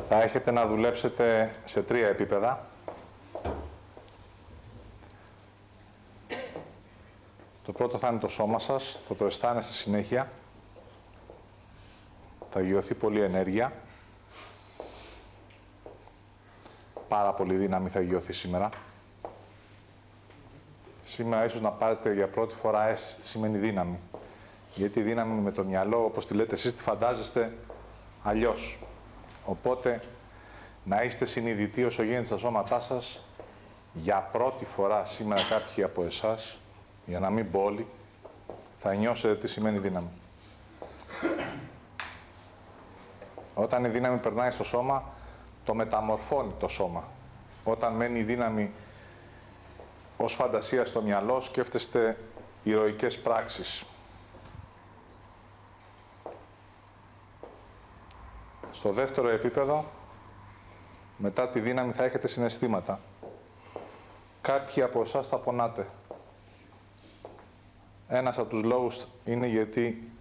Θα έχετε να δουλέψετε σε 3 επίπεδα. Το πρώτο θα είναι το σώμα σας, θα το αισθάνεστε συνέχεια. Θα γιωθεί πολλή ενέργεια. Πάρα πολύ δύναμη θα γιωθεί σήμερα. Σήμερα ίσως να πάρετε για πρώτη φορά αίσθηση τι σημαίνει δύναμη. Γιατί η δύναμη με το μυαλό, όπως τη λέτε εσείς, τη φαντάζεστε αλλιώς. Οπότε, να είστε συνειδητοί όσο γίνεται στα σώματά σας, για πρώτη φορά σήμερα κάποιοι από εσάς, για να μην πω όλοι, θα νιώσετε τι σημαίνει δύναμη. Όταν η δύναμη περνάει στο σώμα, το μεταμορφώνει το σώμα. Όταν μένει η δύναμη ως φαντασία στο μυαλό, σκέφτεστε ηρωικές πράξεις. Στο δεύτερο επίπεδο, μετά τη δύναμη θα έχετε συναισθήματα. Κάποιοι από εσάς θα πονάτε. Ένας από τους λόγους είναι γιατί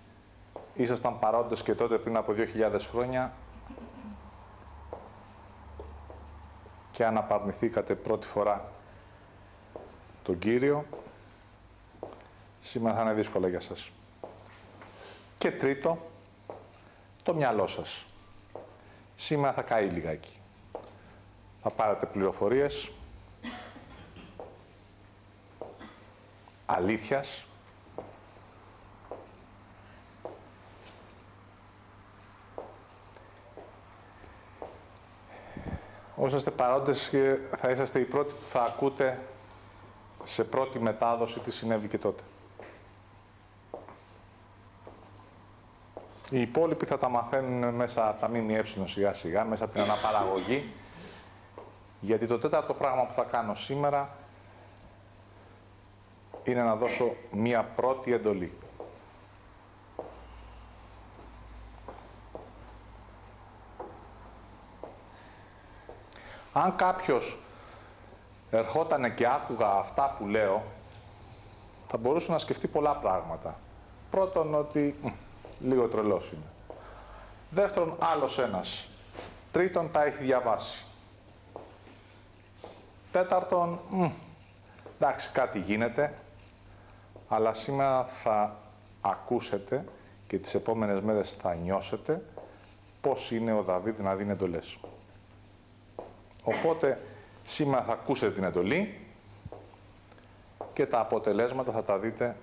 ήσασταν παρόντες και τότε πριν από 2.000 χρόνια και αναπαρνηθήκατε πρώτη φορά τον Κύριο. Σήμερα θα είναι δύσκολα για σας. Και τρίτο, το μυαλό σας. Σήμερα θα καεί λιγάκι. Θα πάρετε πληροφορίες αλήθειας, όσοι είστε παρόντες θα είσαστε οι πρώτοι που θα ακούτε σε πρώτη μετάδοση τι συνέβη και τότε. Οι υπόλοιποι θα τα μαθαίνουν μέσα από τα ΜΜΕ σιγά σιγά, μέσα από την αναπαραγωγή, γιατί το τέταρτο πράγμα που θα κάνω σήμερα είναι να δώσω μία πρώτη εντολή. Αν κάποιος ερχότανε και άκουγα αυτά που λέω, θα μπορούσε να σκεφτεί πολλά πράγματα. Πρώτον, ότι λίγο τρελός είναι. Δεύτερον, άλλος ένας. Τρίτον, τα έχει διαβάσει. Τέταρτον, εντάξει, κάτι γίνεται, αλλά σήμερα θα ακούσετε και τις επόμενες μέρες θα νιώσετε πώς είναι ο Δαβίδ να δίνει εντολές. Οπότε, σήμερα θα ακούσετε την εντολή και τα αποτελέσματα θα τα δείτε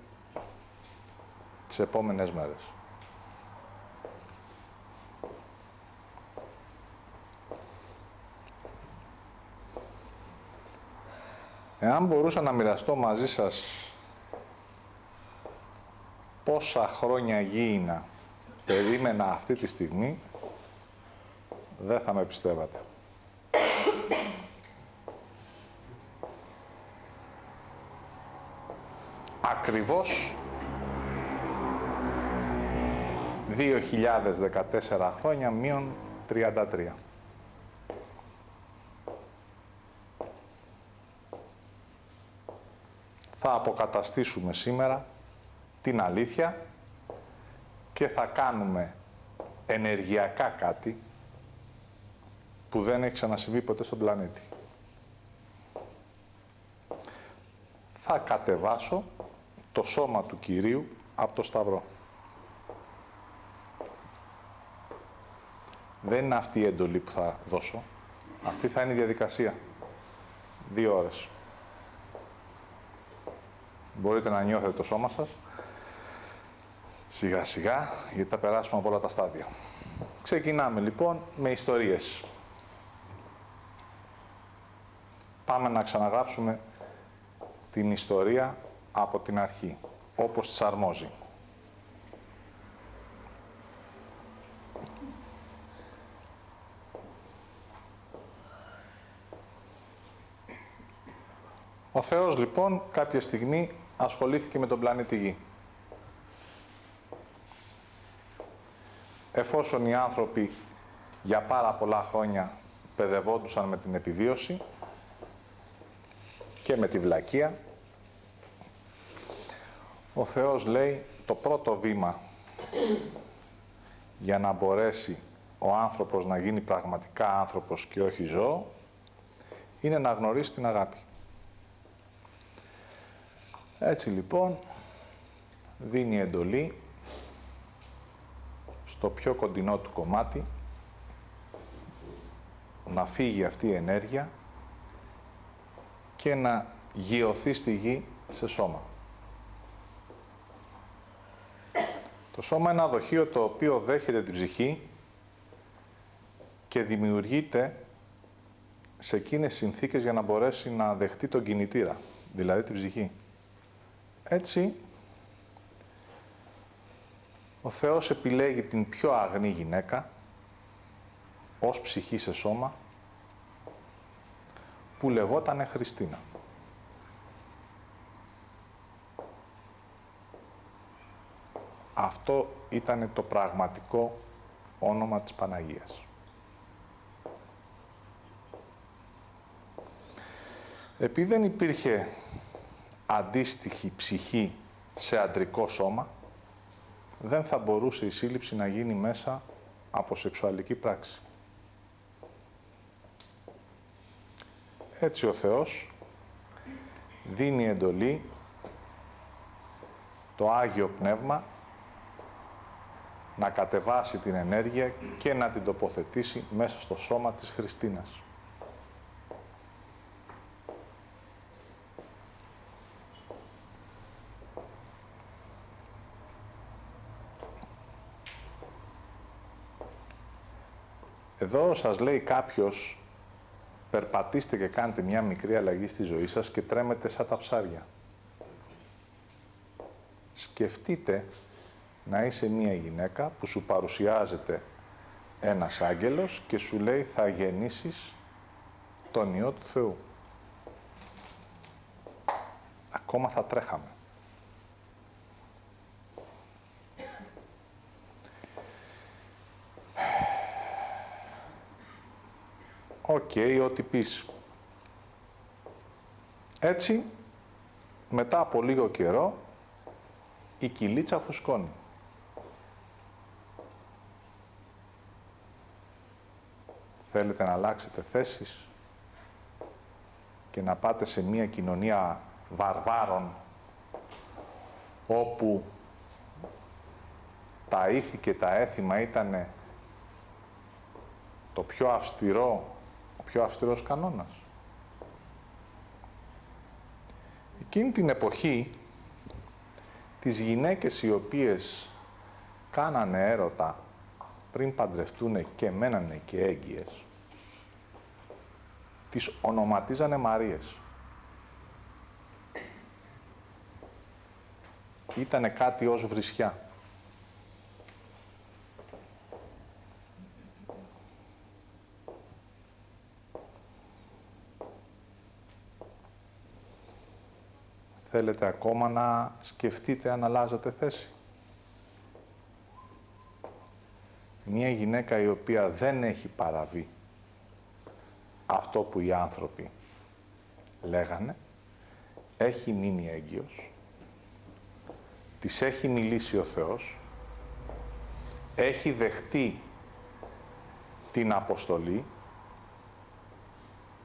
τις επόμενες μέρες. Εάν μπορούσα να μοιραστώ μαζί σας πόσα χρόνια γήινα περίμενα αυτή τη στιγμή, δεν θα με πιστεύατε. Ακριβώς 2014 χρόνια μείον 33. Θα αποκαταστήσουμε σήμερα την αλήθεια και θα κάνουμε ενεργειακά κάτι που δεν έχει ξανασυμβεί ποτέ στον πλανήτη. Θα κατεβάσω το σώμα του Κυρίου από το Σταυρό. Δεν είναι αυτή η εντολή που θα δώσω. Αυτή θα είναι η διαδικασία. 2 ώρες. Μπορείτε να νιώθετε το σώμα σας. Σιγά σιγά, γιατί θα περάσουμε από όλα τα στάδια. Ξεκινάμε λοιπόν με ιστορίες. Πάμε να ξαναγράψουμε την ιστορία από την αρχή, όπως της αρμόζει. Ο Θεός λοιπόν κάποια στιγμή ασχολήθηκε με τον πλανήτη Γη. Εφόσον οι άνθρωποι για πάρα πολλά χρόνια παιδευόντουσαν με την επιβίωση και με τη βλακεία, ο Θεός λέει το πρώτο βήμα για να μπορέσει ο άνθρωπος να γίνει πραγματικά άνθρωπος και όχι ζώο, είναι να γνωρίσει την αγάπη. Έτσι λοιπόν, δίνει εντολή στο πιο κοντινό του κομμάτι να φύγει αυτή η ενέργεια και να γειωθεί στη γη σε σώμα. Το σώμα είναι ένα δοχείο το οποίο δέχεται την ψυχή και δημιουργείται σε εκείνες τις συνθήκες για να μπορέσει να δεχτεί τον κινητήρα, δηλαδή την ψυχή. Έτσι, ο Θεός επιλέγει την πιο αγνή γυναίκα ως ψυχή σε σώμα που λεγότανε Χριστίνα. Αυτό ήταν το πραγματικό όνομα της Παναγίας. Επειδή δεν υπήρχε αντίστοιχη ψυχή σε αντρικό σώμα, δεν θα μπορούσε η σύλληψη να γίνει μέσα από σεξουαλική πράξη. Έτσι ο Θεός δίνει εντολή το Άγιο Πνεύμα να κατεβάσει την ενέργεια και να την τοποθετήσει μέσα στο σώμα της Χριστίνας. Εδώ σας λέει κάποιος, περπατήστε και κάντε μια μικρή αλλαγή στη ζωή σας και τρέμετε σαν τα ψάρια. Σκεφτείτε να είσαι μια γυναίκα που σου παρουσιάζεται ένας άγγελος και σου λέει θα γεννήσεις τον Υιό του Θεού. Ακόμα θα τρέχαμε. Οκ, ό,τι πεις. Έτσι, μετά από λίγο καιρό, η κυλίτσα φουσκώνει. Θέλετε να αλλάξετε θέσεις και να πάτε σε μια κοινωνία βαρβάρων όπου τα ήθη και τα έθιμα ήταν το πιο αυστηρό, ο πιο αυστηρός κανόνας. Εκείνη την εποχή, τις γυναίκες οι οποίες κάνανε έρωτα πριν παντρευτούνε και μένανε και έγκυες, τις ονοματίζανε Μαρίες. Ήτανε κάτι ως βρισιά. Θέλετε ακόμα να σκεφτείτε αν αλλάζετε θέση. Μια γυναίκα η οποία δεν έχει παραβεί αυτό που οι άνθρωποι λέγανε, έχει μείνει έγκυος, της έχει μιλήσει ο Θεός, έχει δεχτεί την αποστολή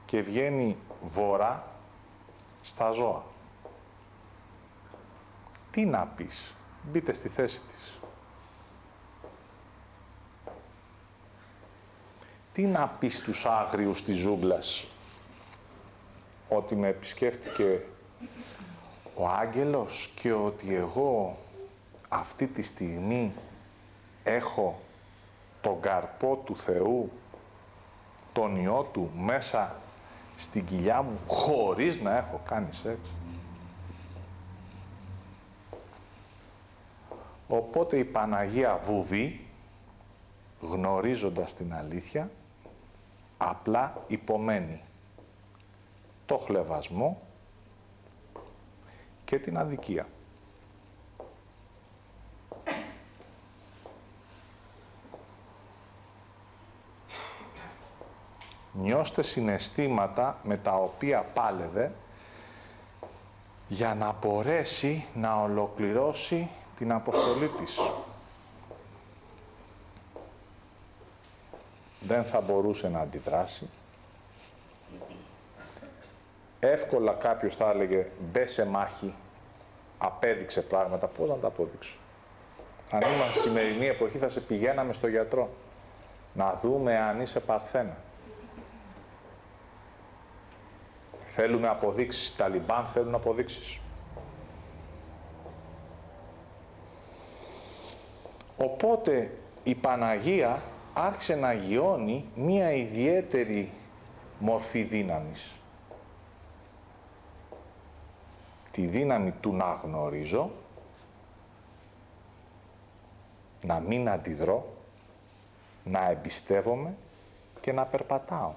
και βγαίνει βορρά στα ζώα. Τι να πεις, μπείτε στη θέση της. Τι να πεις στους άγριους της ζούγκλας, ότι με επισκέφτηκε ο άγγελος και ότι εγώ αυτή τη στιγμή έχω τον καρπό του Θεού, τον Υιό Του, μέσα στην κοιλιά μου, χωρίς να έχω κάνει σεξ. Οπότε η Παναγία βουβεί, γνωρίζοντας την αλήθεια, απλά υπομένει το χλευασμό και την αδικία. Νιώστε συναισθήματα με τα οποία πάλευε για να μπορέσει να ολοκληρώσει την αποστολή της. δεν θα μπορούσε να αντιδράσει. Εύκολα κάποιος θα έλεγε μπε σε μάχη, απέδειξε πράγματα. Πώς να τα αποδείξω? Αν ήμουν στη σημερινή εποχή θα σε πηγαίναμε στο γιατρό να δούμε αν είσαι παρθένα. Θέλουμε αποδείξεις. Οι Ταλιμπάν θέλουν αποδείξεις. Οπότε η Παναγία άρχισε να αγιώνει μία ιδιαίτερη μορφή δύναμης. Τη δύναμη του να γνωρίζω, να μην αντιδρώ, να εμπιστεύομαι και να περπατάω.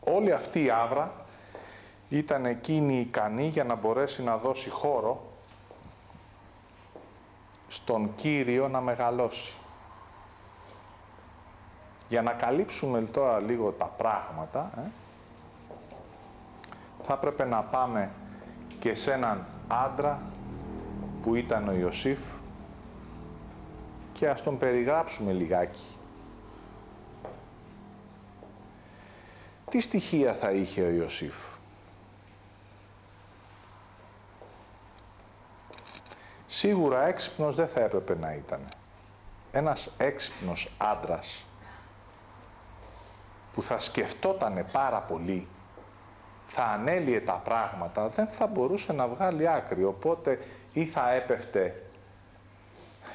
Όλη αυτή η άβρα ήταν εκείνη ικανή για να μπορέσει να δώσει χώρο στον Κύριο να μεγαλώσει. Για να καλύψουμε τώρα λίγο τα πράγματα, θα έπρεπε να πάμε και σε έναν άντρα που ήταν ο Ιωσήφ και ας τον περιγράψουμε λιγάκι. Τι στοιχεία θα είχε ο Ιωσήφ? Σίγουρα έξυπνος δεν θα έπρεπε να ήταν. Ένας έξυπνος άντρας που θα σκεφτότανε πάρα πολύ, θα ανέλυε τα πράγματα, δεν θα μπορούσε να βγάλει άκρη. Οπότε ή θα έπεφτε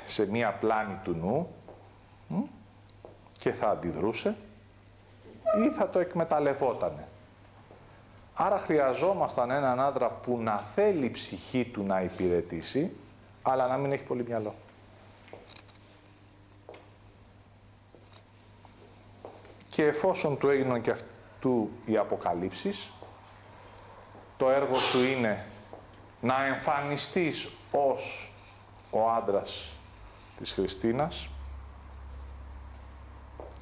σε μία πλάνη του νου και θα αντιδρούσε, ή θα το εκμεταλλευότανε. Άρα χρειαζόμασταν έναν άντρα που να θέλει η ψυχή του να υπηρετήσει, αλλά να μην έχει πολύ μυαλό. Και εφόσον του έγιναν και αυτού οι αποκαλύψεις, το έργο σου είναι να εμφανιστείς ως ο άντρας της Χριστίνας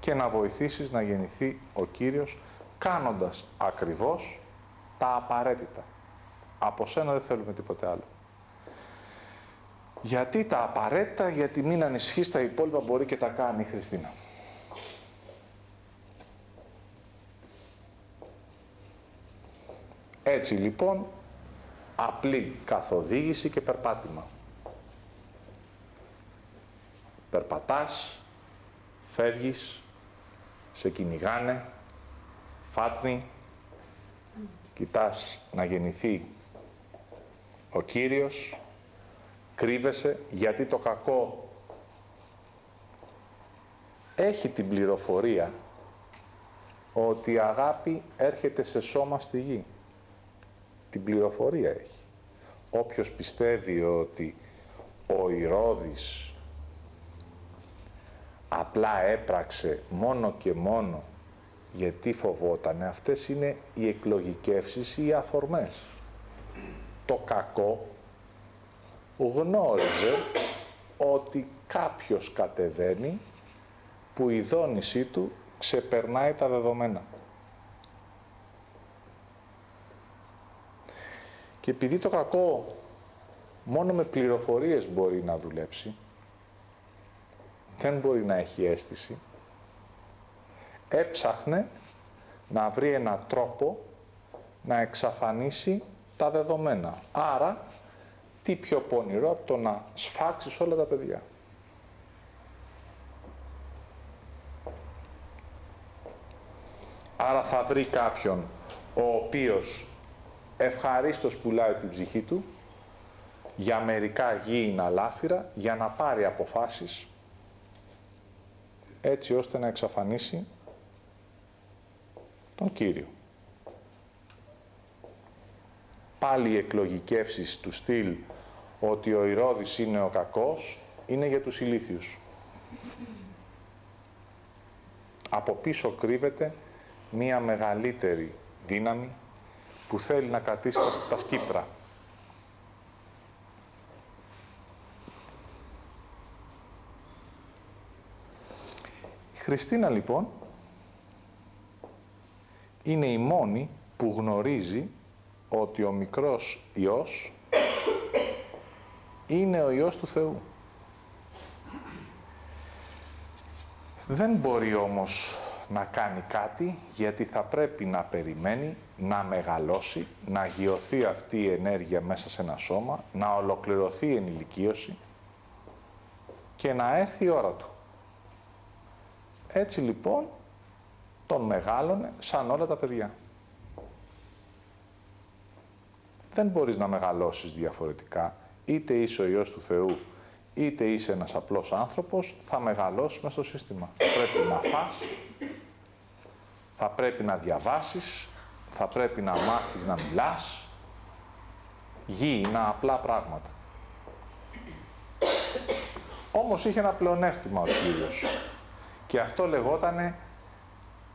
και να βοηθήσεις να γεννηθεί ο Κύριος, κάνοντας ακριβώς τα απαραίτητα. Από σένα δεν θέλουμε τίποτε άλλο. Γιατί τα απαραίτητα? Γιατί μην ανησυχείς, τα υπόλοιπα μπορεί και τα κάνει η Χριστίνα. Έτσι λοιπόν, απλή καθοδήγηση και περπάτημα. Περπατάς, φεύγεις, σε κυνηγάνε, φάτνη, κοιτάς να γεννηθεί ο Κύριος, κρύβεσαι, γιατί το κακό έχει την πληροφορία ότι η αγάπη έρχεται σε σώμα στη γη. Την πληροφορία έχει. Όποιος πιστεύει ότι ο Ηρώδης απλά έπραξε μόνο και μόνο γιατί φοβότανε, αυτές είναι οι εκλογικεύσεις ή οι αφορμές. Το κακό γνώριζε ότι κάποιος κατεβαίνει που η δόνησή του ξεπερνάει τα δεδομένα. Και επειδή το κακό μόνο με πληροφορίες μπορεί να δουλέψει, δεν μπορεί να έχει αίσθηση, έψαχνε να βρει έναν τρόπο να εξαφανίσει τα δεδομένα. Άρα, τι πιο πονηρό από το να σφάξεις όλα τα παιδιά. Άρα θα βρει κάποιον ο οποίος ευχαρίστως πουλάει την ψυχή του για μερικά γήινα λάφυρα για να πάρει αποφάσεις έτσι ώστε να εξαφανίσει τον Κύριο. Πάλι οι εκλογικεύσεις του στυλ ότι ο Ηρώδης είναι ο κακός είναι για τους ηλίθιους. Από πίσω κρύβεται μία μεγαλύτερη δύναμη που θέλει να κρατήσει τα σκύπτρα. Η Χριστίνα λοιπόν είναι η μόνη που γνωρίζει ότι ο μικρός Υιός είναι ο Υιός του Θεού. Δεν μπορεί όμως να κάνει κάτι, γιατί θα πρέπει να περιμένει, να μεγαλώσει, να γιωθεί αυτή η ενέργεια μέσα σε ένα σώμα, να ολοκληρωθεί η ενηλικίωση και να έρθει η ώρα του. Έτσι λοιπόν, τον μεγάλωνε σαν όλα τα παιδιά. Δεν μπορείς να μεγαλώσεις διαφορετικά, είτε είσαι ο Υιός του Θεού, είτε είσαι ένας απλός άνθρωπος, θα μεγαλώσεις μες στο σύστημα. Πρέπει να φας, θα πρέπει να διαβάσεις, θα πρέπει να μάθεις να μιλάς. Γήινα απλά πράγματα. Όμως είχε ένα πλεονέκτημα ο Κύριος. Και αυτό λεγότανε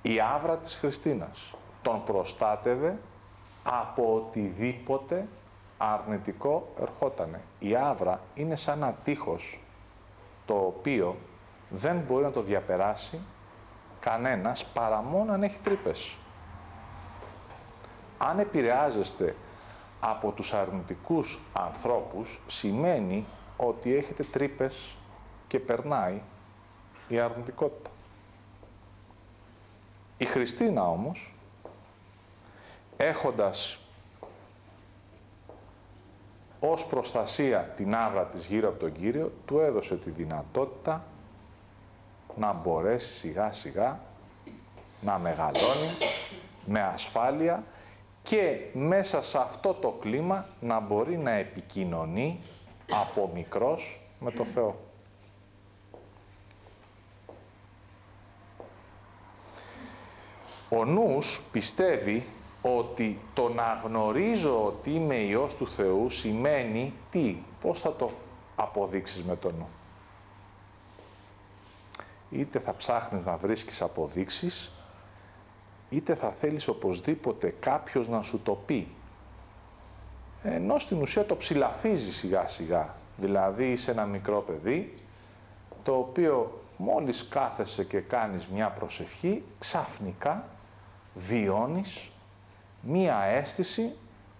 η άβρα της Χριστίνας. Τον προστάτευε από οτιδήποτε αρνητικό ερχότανε. Η άβρα είναι σαν ένα τείχος, το οποίο δεν μπορεί να το διαπεράσει κανένας παρά μόνο αν έχει τρύπες. Αν επηρεάζεστε από τους αρνητικούς ανθρώπους, σημαίνει ότι έχετε τρύπες και περνάει η αρνητικότητα. Η Χριστίνα όμως, έχοντας ως προστασία την άβρα της γύρω από τον Κύριο, του έδωσε τη δυνατότητα να μπορέσει σιγά σιγά να μεγαλώνει με ασφάλεια και μέσα σε αυτό το κλίμα να μπορεί να επικοινωνεί από μικρός με το Θεό. Ο νους πιστεύει ότι το να γνωρίζω ότι είμαι Υιός του Θεού σημαίνει τι, πώς θα το αποδείξεις με το νου. Είτε θα ψάχνεις να βρίσκεις αποδείξεις, είτε θα θέλεις οπωσδήποτε κάποιος να σου το πει. Ενώ στην ουσία το ψηλαφίζει σιγά σιγά. Δηλαδή είσαι ένα μικρό παιδί, το οποίο μόλις κάθεσαι και κάνεις μια προσευχή, ξαφνικά βιώνεις μία αίσθηση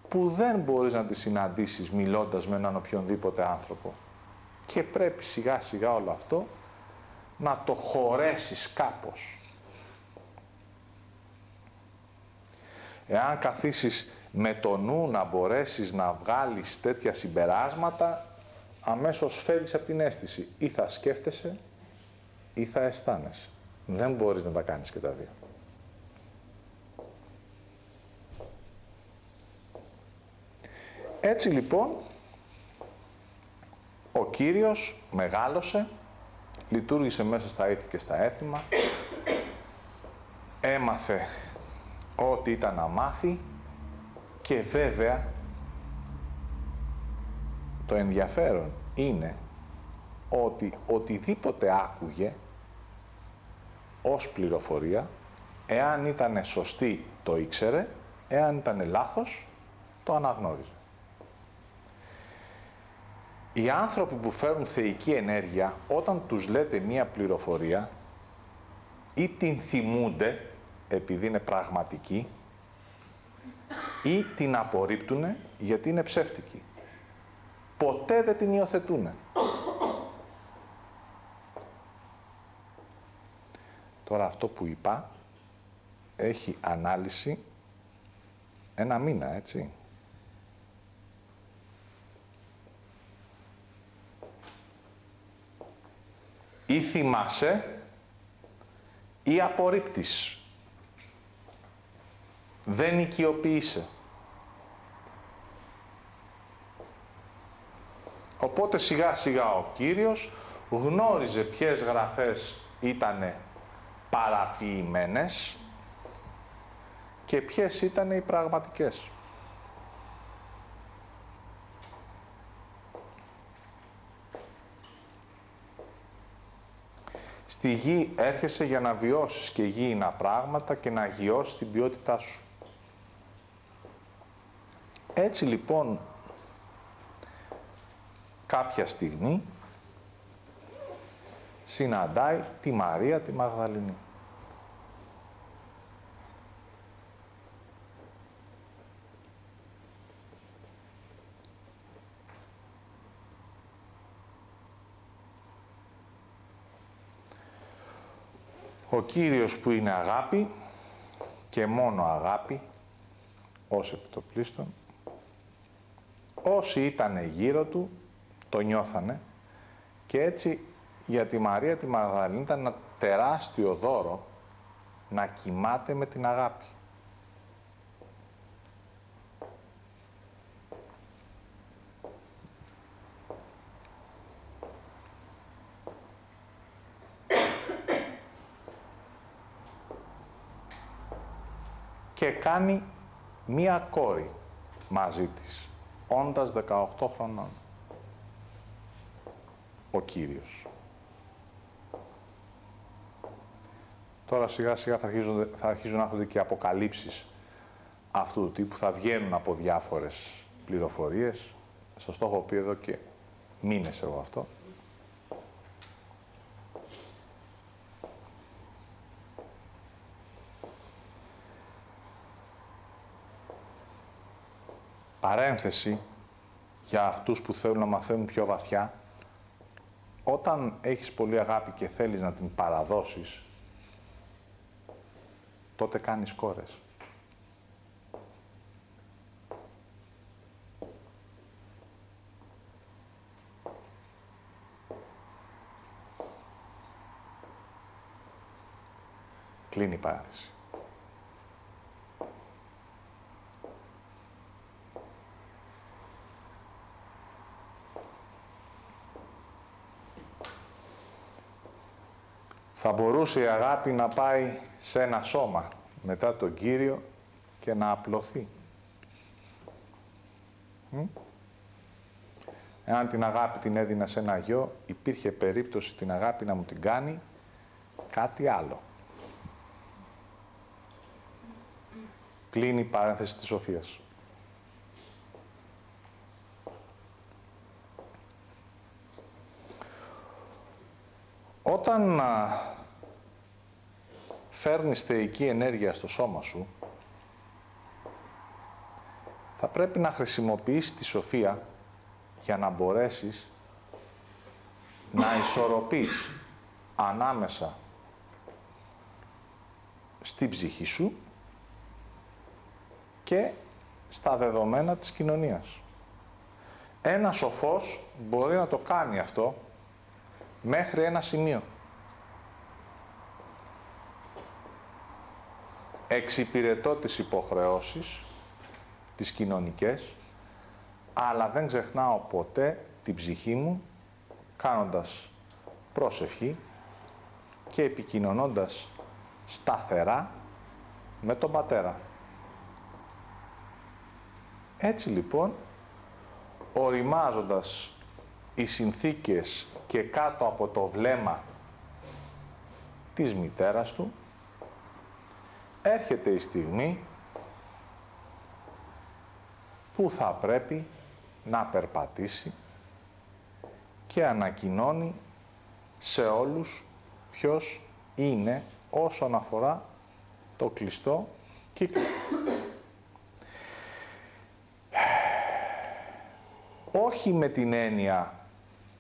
που δεν μπορείς να τη συναντήσεις μιλώντας με έναν οποιονδήποτε άνθρωπο. Και πρέπει σιγά σιγά όλο αυτό να το χωρέσεις κάπως. Εάν καθίσεις με το νου να μπορέσεις να βγάλεις τέτοια συμπεράσματα, αμέσως φεύγεις από την αίσθηση. Ή θα σκέφτεσαι ή θα αισθάνεσαι. Δεν μπορείς να τα κάνεις και τα δύο. Έτσι λοιπόν, ο Κύριος μεγάλωσε, λειτουργήσε μέσα στα ήθη και στα έθιμα, έμαθε ό,τι ήταν να μάθει και βέβαια το ενδιαφέρον είναι ότι οτιδήποτε άκουγε ως πληροφορία, εάν ήταν σωστή το ήξερε, εάν ήταν λάθος το αναγνώριζε. Οι άνθρωποι που φέρουν θεϊκή ενέργεια, όταν τους λέτε μία πληροφορία, ή την θυμούνται, επειδή είναι πραγματική, ή την απορρίπτουνε, γιατί είναι ψεύτικη. Ποτέ δεν την υιοθετούνε. Τώρα αυτό που είπα, έχει ανάλυση 1 μήνα, έτσι. Ή θυμάσαι ή απορρίπτεις. Δεν οικειοποιείσαι. Οπότε σιγά σιγά ο Κύριος γνώριζε ποιες γραφές ήτανε παραποιημένες και ποιες ήτανε οι πραγματικές. Στη γη έρχεσαι για να βιώσεις και γήινα πράγματα και να αγιώσεις την ποιότητά σου. Έτσι λοιπόν, κάποια στιγμή συναντάει τη Μαρία τη Μαγδαληνή. Ο Κύριος που είναι αγάπη και μόνο αγάπη, ως επιτοπλίστων, όσοι ήτανε γύρω του, το νιώθανε και έτσι για τη Μαρία τη Μαγδαληνή ήταν ένα τεράστιο δώρο να κοιμάται με την αγάπη. Και κάνει μία κόρη μαζί της, όντας 18 χρονών. Ο Κύριος. Τώρα σιγά σιγά θα αρχίζουν να έρχονται και αποκαλύψεις αυτού του τύπου, θα βγαίνουν από διάφορες πληροφορίες. Σας το έχω πει εδώ και μήνες εγώ αυτό. Παρένθεση για αυτούς που θέλουν να μαθαίνουν πιο βαθιά, όταν έχεις πολύ αγάπη και θέλεις να την παραδώσεις, τότε κάνεις κόρες. Κλείνει η παρένθεση. Θα μπορούσε η αγάπη να πάει σε ένα σώμα μετά τον Κύριο και να απλωθεί. Εάν την αγάπη την έδινα σε ένα γιο, υπήρχε περίπτωση την αγάπη να μου την κάνει κάτι άλλο. Κλείνει η παρένθεση της Σοφίας. Όταν φέρνεις θεϊκή ενέργεια στο σώμα σου, θα πρέπει να χρησιμοποιήσεις τη σοφία για να μπορέσεις να ισορροπείς ανάμεσα στην ψυχή σου και στα δεδομένα της κοινωνίας. Ένας σοφός μπορεί να το κάνει αυτό μέχρι ένα σημείο. Εξυπηρετώ τις υποχρεώσεις, τις κοινωνικές, αλλά δεν ξεχνάω ποτέ την ψυχή μου, κάνοντας πρόσευχη και επικοινωνώντας σταθερά με τον Πατέρα. Έτσι λοιπόν, οριμάζοντας οι συνθήκες και κάτω από το βλέμμα της μητέρας του, έρχεται η στιγμή που θα πρέπει να περπατήσει και ανακοινώνει σε όλους ποιος είναι όσον αφορά το κλειστό κύκλο. Όχι με την έννοια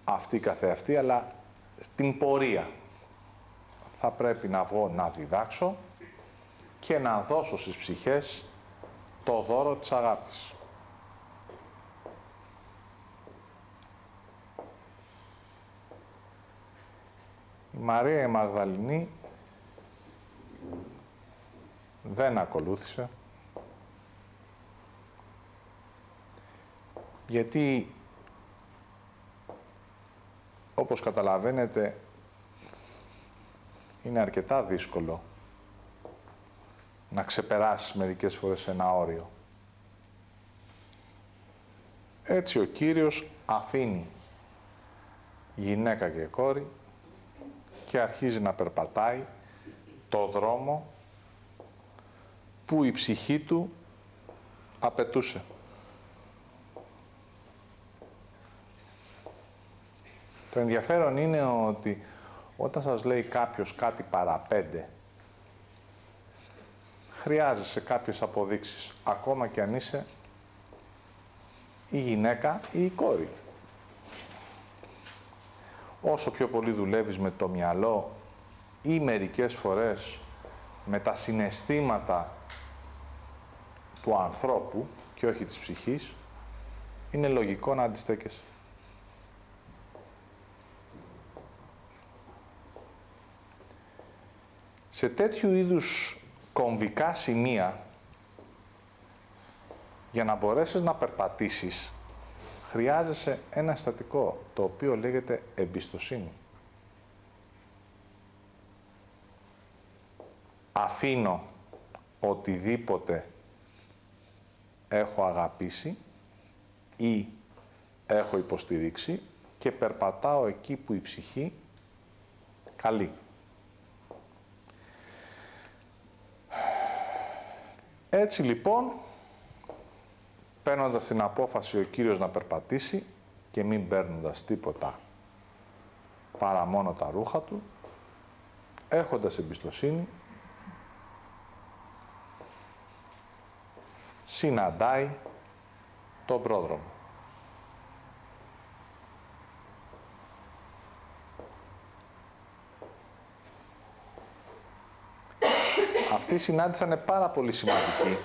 αυτή καθεαυτή, αλλά στην πορεία. Θα πρέπει να βγω να διδάξω και να δώσω στις ψυχές το δώρο της αγάπης. Η Μαρία η Μαγδαληνή δεν ακολούθησε, γιατί, όπως καταλαβαίνετε, είναι αρκετά δύσκολο να ξεπεράσεις μερικές φορές ένα όριο. Έτσι ο Κύριος αφήνει γυναίκα και κόρη και αρχίζει να περπατάει το δρόμο που η ψυχή του απαιτούσε. Το ενδιαφέρον είναι ότι όταν σας λέει κάποιος κάτι παραπέντε, χρειάζεσαι κάποιες αποδείξεις, ακόμα και αν είσαι η γυναίκα ή η κόρη. Όσο πιο πολύ δουλεύεις με το μυαλό ή μερικές φορές με τα συναισθήματα του ανθρώπου και όχι της ψυχής, είναι λογικό να αντιστέκεσαι. Σε τέτοιου είδους κομβικά σημεία, για να μπορέσεις να περπατήσεις, χρειάζεσαι ένα συστατικό, το οποίο λέγεται εμπιστοσύνη. Αφήνω οτιδήποτε έχω αγαπήσει ή έχω υποστηρίξει και περπατάω εκεί που η ψυχή καλεί. Έτσι λοιπόν, παίρνοντας την απόφαση ο Κύριος να περπατήσει και μην παίρνοντας τίποτα παρά μόνο τα ρούχα του, έχοντας εμπιστοσύνη, συναντάει τον πρόδρομο. Αυτή η συνάντηση είναι πάρα πολύ σημαντική,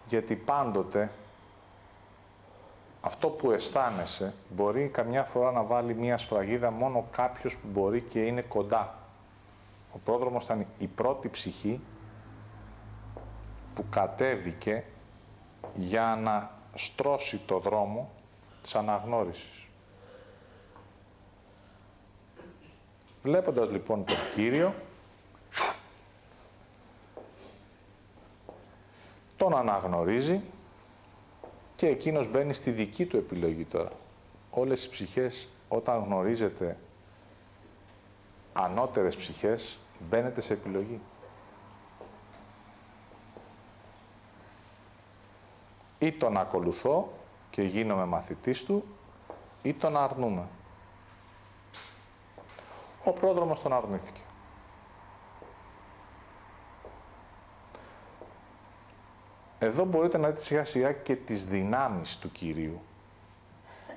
γιατί πάντοτε αυτό που αισθάνεσαι μπορεί καμιά φορά να βάλει μία σφραγίδα μόνο κάποιος που μπορεί και είναι κοντά. Ο πρόδρομος ήταν η πρώτη ψυχή που κατέβηκε για να στρώσει το δρόμο της αναγνώρισης. Βλέποντας λοιπόν τον Κύριο, τον αναγνωρίζει και εκείνος μπαίνει στη δική του επιλογή τώρα. Όλες οι ψυχές, όταν γνωρίζετε ανώτερες ψυχές, μπαίνετε σε επιλογή. Ή τον ακολουθώ και γίνομαι μαθητής του, ή τον αρνούμε. Ο πρόδρομος τον αρνήθηκε. Εδώ μπορείτε να δείτε σιγά σιγά και τις δυνάμεις του Κυρίου.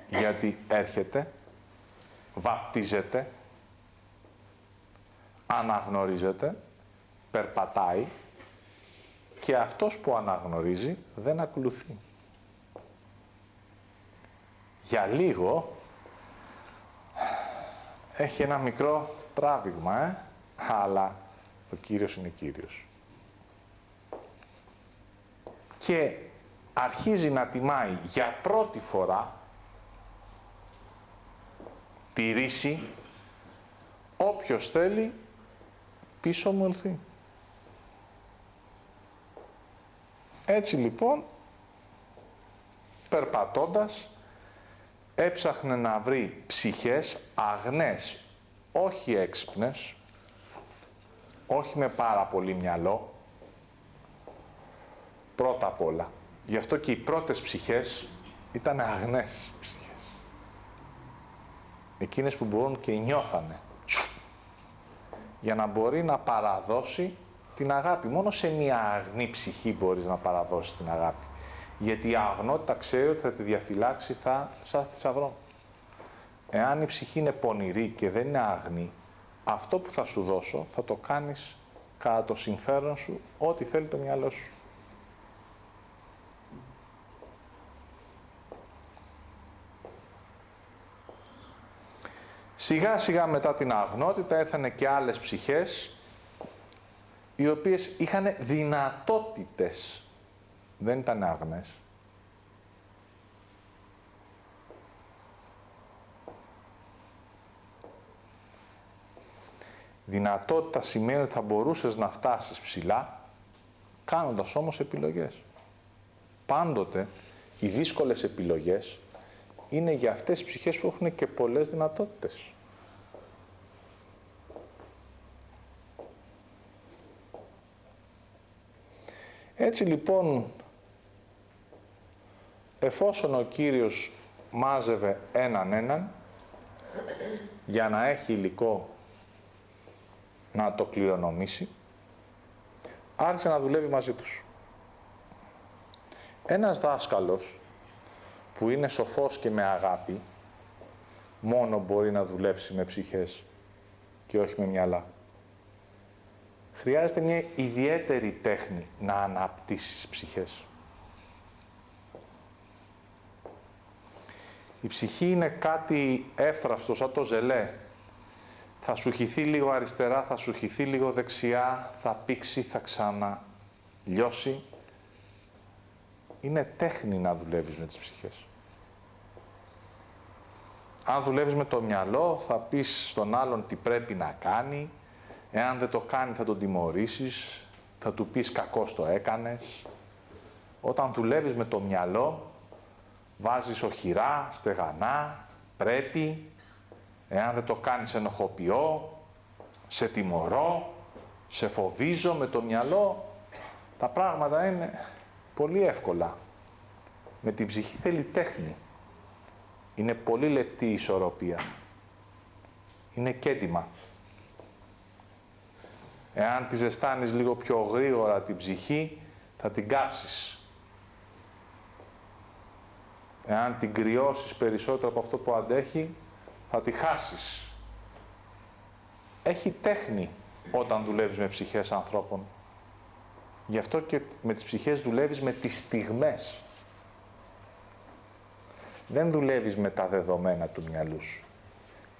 Γιατί έρχεται, βαπτίζεται, αναγνωρίζεται, περπατάει και αυτός που αναγνωρίζει δεν ακολουθεί. Για λίγο έχει ένα μικρό τράβηγμα, αλλά ο Κύριος είναι Κύριος. Και αρχίζει να τιμάει για πρώτη φορά τη ρίση, όποιος θέλει πίσω μου ελθεί. Έτσι λοιπόν, περπατώντας, έψαχνε να βρει ψυχές αγνές, όχι έξυπνες, όχι με πάρα πολύ μυαλό, πρώτα απ' όλα. Γι' αυτό και οι πρώτες ψυχές ήταν αγνές ψυχές. Εκείνες που μπορούν και νιώθανε. Για να μπορεί να παραδώσει την αγάπη. Μόνο σε μια αγνή ψυχή μπορείς να παραδώσεις την αγάπη. Γιατί η αγνότητα ξέρει ότι θα τη διαφυλάξει σαν θησαυρό. Εάν η ψυχή είναι πονηρή και δεν είναι αγνή, αυτό που θα σου δώσω θα το κάνεις κατά το συμφέρον σου, ό,τι θέλει το μυαλό σου. Σιγά σιγά μετά την αγνότητα έρθανε και άλλες ψυχές, οι οποίες είχαν δυνατότητες. Δεν ήταν αγνές. Δυνατότητα σημαίνει ότι θα μπορούσες να φτάσεις ψηλά, κάνοντας όμως επιλογές. Πάντοτε οι δύσκολες επιλογές είναι για αυτές τις ψυχές που έχουν και πολλές δυνατότητες. Έτσι λοιπόν, εφόσον ο Κύριος μάζευε έναν για να έχει υλικό να το κληρονομήσει, άρχισε να δουλεύει μαζί τους. Ένας δάσκαλος που είναι σοφός και με αγάπη, μόνο μπορεί να δουλέψει με ψυχές και όχι με μυαλά. Χρειάζεται μια ιδιαίτερη τέχνη να αναπτύσσεις ψυχές. Η ψυχή είναι κάτι εύθραυστο, σαν το ζελέ. Θα σου χυθεί λίγο αριστερά, θα σου χυθεί λίγο δεξιά, θα πήξει, θα ξαναλιώσει. Είναι τέχνη να δουλεύεις με τις ψυχές. Αν δουλεύεις με το μυαλό, θα πεις στον άλλον τι πρέπει να κάνει. Εάν δεν το κάνει, θα τον τιμωρήσεις. Θα του πεις κακώς το έκανες. Όταν δουλεύεις με το μυαλό, βάζεις οχυρά, στεγανά, πρέπει. Εάν δεν το κάνεις, ενοχοποιώ, σε τιμωρώ, σε φοβίζω. Με το μυαλό τα πράγματα είναι πολύ εύκολα. Με την ψυχή θέλει τέχνη. Είναι πολύ λεπτή η ισορροπία. Είναι κέντημα. Εάν τη ζεστάνεις λίγο πιο γρήγορα την ψυχή, θα την κάψεις. Εάν την κρυώσεις περισσότερο από αυτό που αντέχει, θα τη χάσεις. Έχει τέχνη όταν δουλεύεις με ψυχές ανθρώπων. Γι' αυτό και με τις ψυχές δουλεύεις με τις στιγμές. Δεν δουλεύεις με τα δεδομένα του μυαλού σου.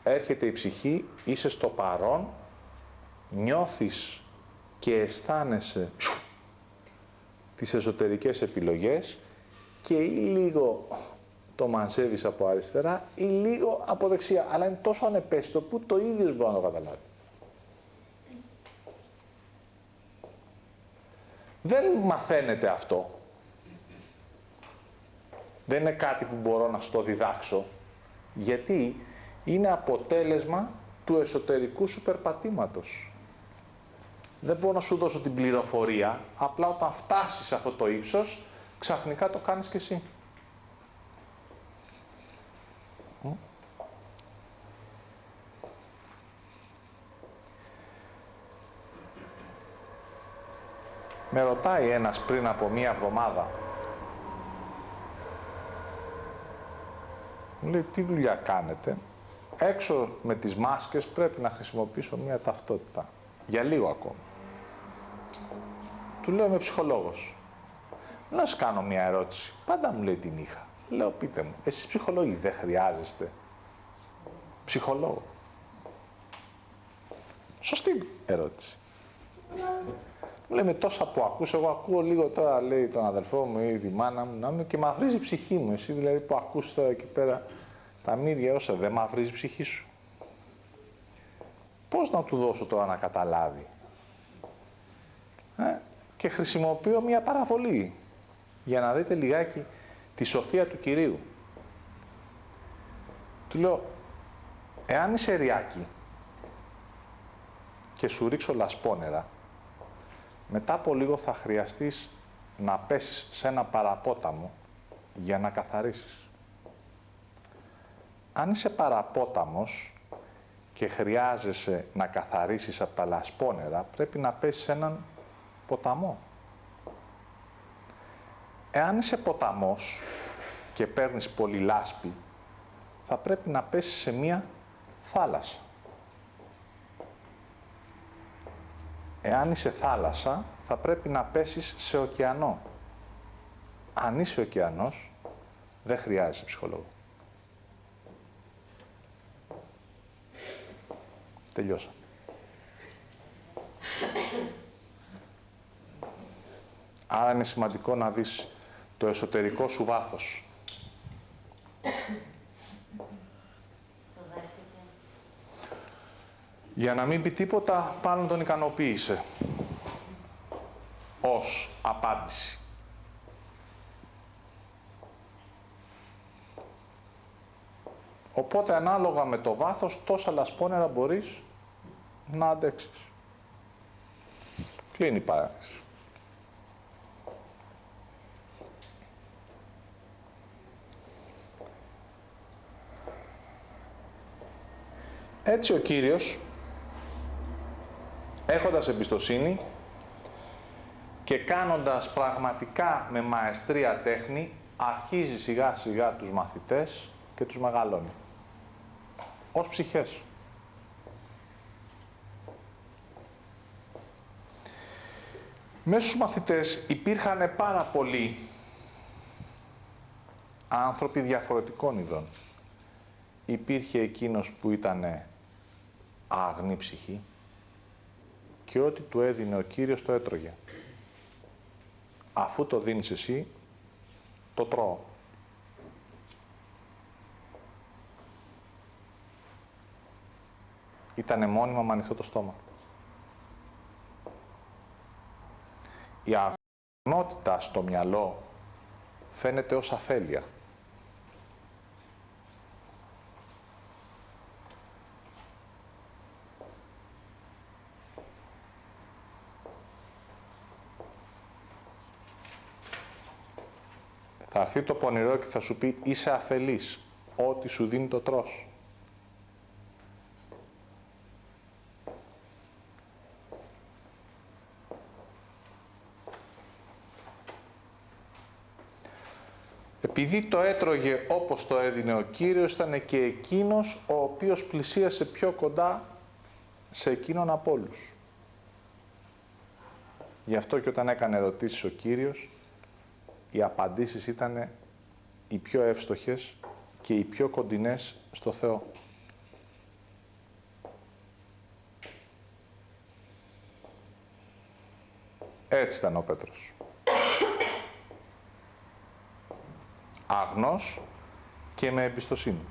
Έρχεται η ψυχή, είσαι στο παρόν, νιώθεις και αισθάνεσαι τις εσωτερικές επιλογές και ή λίγο το μαζεύεις από αριστερά ή λίγο από δεξιά. Αλλά είναι τόσο ανεπαίσθητο που το ίδιο μπορεί να το καταλάβει. Δεν μαθαίνεται αυτό. Δεν είναι κάτι που μπορώ να στο διδάξω. Γιατί είναι αποτέλεσμα του εσωτερικού σου περπατήματος. Δεν μπορώ να σου δώσω την πληροφορία, απλά όταν φτάσεις σε αυτό το ύψος, ξαφνικά το κάνεις κι εσύ. Με ρωτάει ένας πριν από μία εβδομάδα. Μου λέει, τι δουλειά κάνετε? Έξω με τις μάσκες πρέπει να χρησιμοποιήσω μία ταυτότητα. Για λίγο ακόμα. Του λέω, είμαι ψυχολόγος. Να σου κάνω μία ερώτηση. Πάντα μου λέει την είχα. Λέω, πείτε μου, εσείς ψυχολόγοι δεν χρειάζεστε ψυχολόγο? Σωστή ερώτηση. Μου λέει, με τόσα που ακούς, εγώ ακούω λίγο τώρα, λέει, τον αδελφό μου ή τη μάνα μου, να μου και μαυρίζει η ψυχή μου. Εσύ δηλαδή που ακούς τώρα εκεί πέρα τα μύρια όσα, δεν μαυρίζει η ψυχή σου? Πώς να του δώσω τώρα να καταλάβει? Και χρησιμοποιώ μία παραβολή για να δείτε λιγάκι τη σοφία του Κυρίου. Του λέω, εάν είσαι ριάκι και σου ρίξω λασπόνερα, μετά από λίγο θα χρειαστείς να πέσεις σε ένα παραπόταμο για να καθαρίσεις. Αν είσαι παραπόταμος και χρειάζεσαι να καθαρίσεις από τα λασπόνερα, πρέπει να πέσεις σε έναν ποταμό. Εάν είσαι ποταμός και παίρνεις πολύ λάσπη, θα πρέπει να πέσεις σε μία θάλασσα. Εάν είσαι θάλασσα, θα πρέπει να πέσεις σε ωκεανό. Αν είσαι ωκεανός, δεν χρειάζεσαι ψυχολόγο. Τελειώσα. Άρα είναι σημαντικό να δεις το εσωτερικό σου βάθος. Για να μην πει τίποτα, πάνω τον ικανοποίησε. Ως απάντηση. Οπότε, ανάλογα με το βάθος, τόσα λασπόνερα μπορείς να αντέξεις. Κλείνει η παράδειση. Έτσι ο Κύριος, έχοντας εμπιστοσύνη και κάνοντας πραγματικά με μαεστρία τέχνη, αρχίζει σιγά σιγά τους μαθητές και τους μεγαλώνει. ως ψυχές. Μέσα στους μαθητές υπήρχαν πάρα πολλοί άνθρωποι διαφορετικών ειδών. Υπήρχε εκείνος που ήταν άγνη ψυχή και ό,τι του έδινε ο Κύριος το έτρωγε. Αφού το δίνεις εσύ, το τρώω. Ήτανε μόνιμα με ανοιχτό το στόμα. Η αγνότητα στο μυαλό φαίνεται ως αφέλεια. Θα έρθει το πονηρό και θα σου πει είσαι αφελής, ό,τι σου δίνει το τρως. Επειδή το έτρωγε όπως το έδινε ο Κύριος, ήταν και εκείνος ο οποίος πλησίασε πιο κοντά σε εκείνον από όλους. Γι' αυτό και όταν έκανε ερωτήσεις ο Κύριος, οι απαντήσεις ήταν οι πιο εύστοχες και οι πιο κοντινές στο Θεό. Έτσι ήταν ο Πέτρος. Αγνός και με εμπιστοσύνη.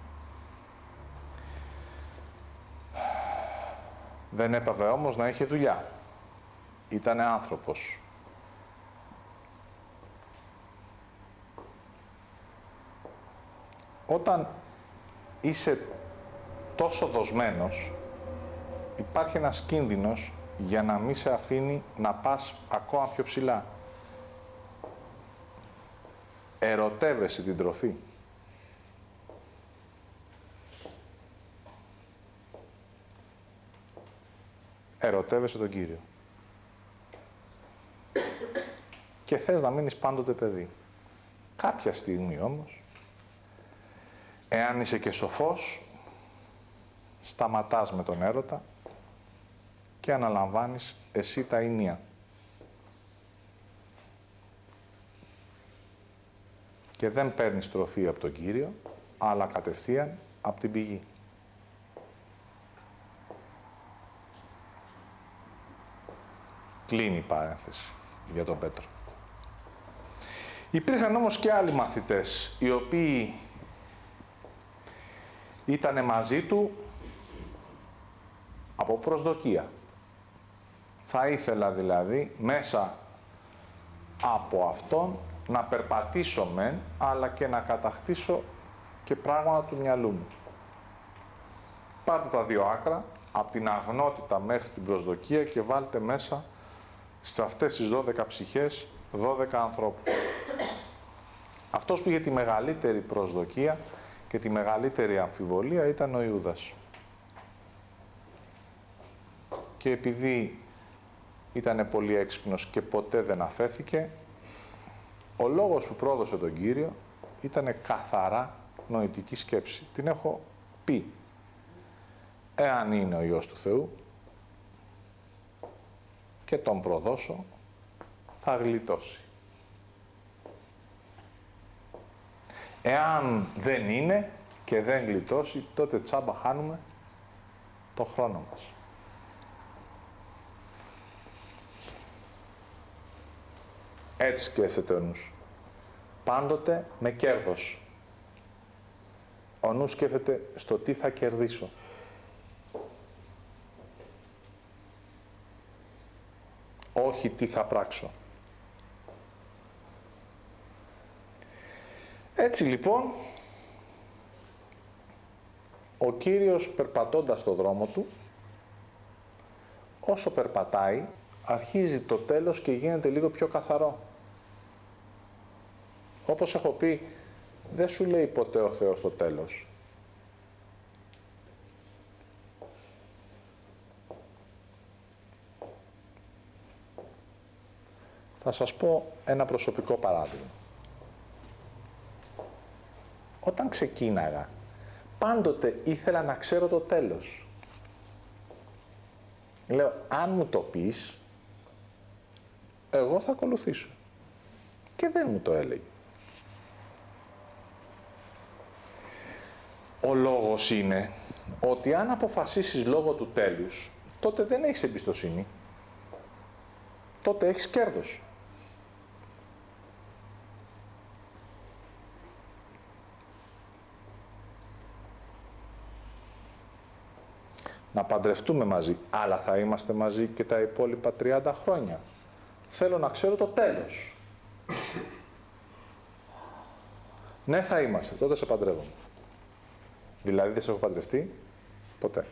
Δεν έπαβε όμως να είχε δουλειά. Ήτανε άνθρωπος. Όταν είσαι τόσο δοσμένος, υπάρχει ένας κίνδυνος για να μην σε αφήνει να πας ακόμα πιο ψηλά. Ερωτεύεσαι την τροφή. Ερωτεύεσαι τον Κύριο. Και θες να μείνεις πάντοτε παιδί. Κάποια στιγμή όμως, εάν είσαι και σοφός, σταματάς με τον έρωτα και αναλαμβάνεις εσύ τα ηνία. Και δεν παίρνεις τροφή από τον Κύριο, αλλά κατευθείαν από την πηγή. Κλείνει η παρένθεση για τον Πέτρο. Υπήρχαν όμως και άλλοι μαθητές, οι οποίοι ήτανε μαζί του από προσδοκία. Θα ήθελα δηλαδή μέσα από αυτόν να περπατήσω μεν, αλλά και να κατακτήσω και πράγματα του μυαλού μου. Πάρτε τα δύο άκρα, από την αγνότητα μέχρι την προσδοκία και βάλτε μέσα σε αυτές τις 12 ψυχές 12 ανθρώπους. Αυτός που είχε τη μεγαλύτερη προσδοκία και τη μεγαλύτερη αμφιβολία ήταν ο Ιούδας. Και επειδή ήταν πολύ έξυπνος και ποτέ δεν αφέθηκε, ο λόγος που πρόδωσε τον Κύριο ήταν καθαρά νοητική σκέψη. Την έχω πει. Εάν είναι ο Υιός του Θεού και τον προδώσω, θα γλιτώσει. Εάν δεν είναι και δεν γλιτώσει, τότε τσάμπα χάνουμε το χρόνο μας. Έτσι σκέφτεται ο νους. Πάντοτε με κέρδος. Ο νους σκέφτεται στο τι θα κερδίσω. Όχι τι θα πράξω. Έτσι λοιπόν, ο Κύριος περπατώντας στο δρόμο του, όσο περπατάει, αρχίζει το τέλος και γίνεται λίγο πιο καθαρό. Όπως έχω πει, δεν σου λέει ποτέ ο Θεός το τέλος. Θα σας πω ένα προσωπικό παράδειγμα. Όταν ξεκίναγα, πάντοτε ήθελα να ξέρω το τέλος. Λέω, αν μου το πεις, εγώ θα ακολουθήσω. Και δεν μου το έλεγε. Ο λόγος είναι ότι αν αποφασίσεις λόγω του τέλους, τότε δεν έχεις εμπιστοσύνη. Τότε έχεις κέρδος. Να παντρευτούμε μαζί, αλλά θα είμαστε μαζί και τα υπόλοιπα 30 χρόνια. Θέλω να ξέρω το τέλος. Ναι, θα είμαστε, τότε σε παντρεύομαι. Δηλαδή δεν σε έχω παντρευτεί ποτέ.